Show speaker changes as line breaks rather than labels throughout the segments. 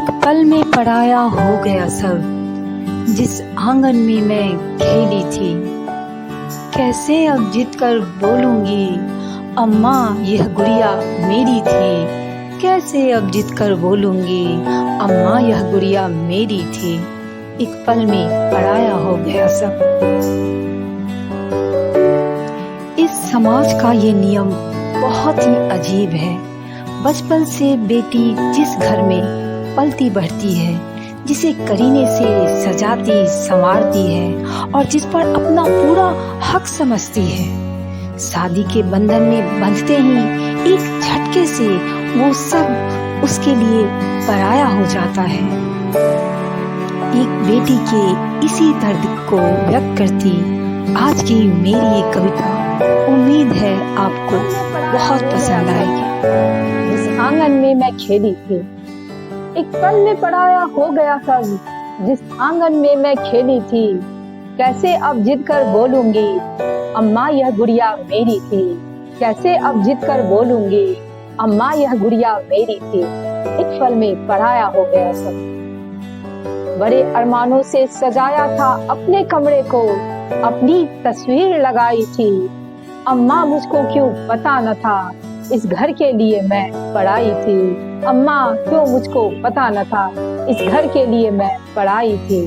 एक पल में पराया हो गया सब, जिस आंगन में मैं खेली थी। कैसे अब जिद कर बोलूंगी, अम्मा यह गुड़िया मेरी थी। कैसे अब जिद कर बोलूंगी, अम्मा यह गुड़िया मेरी थी। एक पल में पराया हो गया सब। इस समाज का ये नियम बहुत ही अजीब है। बचपन से बेटी जिस घर में पलती बढ़ती है, जिसे करीने से सजाती संवारती है और जिस पर अपना पूरा हक समझती है, शादी के बंधन में बंधते ही एक झटके से वो सब उसके लिए पराया हो जाता है। एक बेटी के इसी दर्द को व्यक्त करती आज की मेरी ये कविता उम्मीद है आपको बहुत पसंद आएगी।
जिस आंगन में मैं खेली थी, एक पल में पराया हो गया सब। जिस आंगन में मैं खेली थी, कैसे अब जिद कर बोलूंगी, अम्मा यह गुड़िया मेरी थी। कैसे अब जिद कर बोलूंगी, अम्मा यह गुड़िया मेरी थी। एक पल में पराया हो गया सब। बड़े अरमानों से सजाया था अपने कमरे को, अपनी तस्वीर लगाई थी। अम्मा मुझको क्यों पता न था, इस घर के लिए मैं पढ़ाई थी। अम्मा क्यों मुझको पता न था, इस घर के लिए मैं पढ़ाई थी।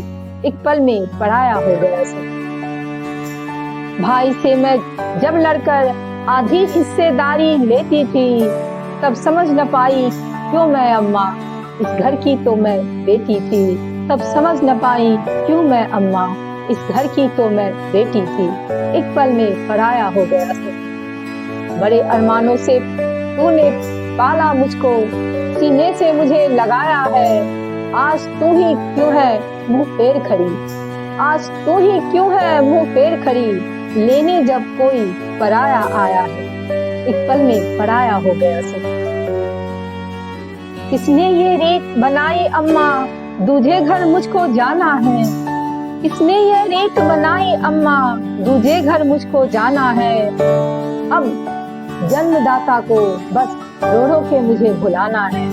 एक पल में पराया हो गया सब। भाई से मैं जब लड़कर आधी हिस्सेदारी लेती थी, तब समझ न पाई क्यों मैं अम्मा इस घर की तो मैं बेटी थी। तब समझ न पाई क्यों मैं अम्मा इस घर की तो मैं बेटी थी। एक पल में पराया हो गया सब। बड़े अरमानों से तूने पाला मुझको, सीने से मुझे लगाया है। आज तू ही क्यों है मुंह फेर खड़ी, आज तू ही क्यों है मुंह फेर खड़ी, लेने जब कोई पराया आया है। एक पल में पराया हो गया सब। किसने ये रीत बनाई अम्मा, दूजे घर मुझको जाना है। किसने ये रीत बनाई अम्मा, दूजे घर मुझको जाना है। अब जन्मदाता को बस रो रो के मुझे भुलाना है।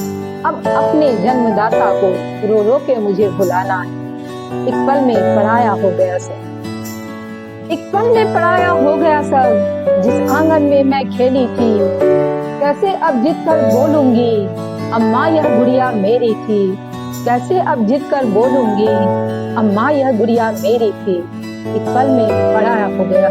अब अपने जन्मदाता को रो रो के मुझे भुलाना है। एक पल में पराया हो गया सब। एक पल में पराया हो गया सब। जिस आंगन में मैं खेली थी, कैसे अब जिद कर बोलूंगी, अम्मा यह गुड़िया मेरी थी। कैसे अब जिद कर बोलूंगी, अम्मा यह गुड़िया मेरी थी। एक पल में पराया हो गया।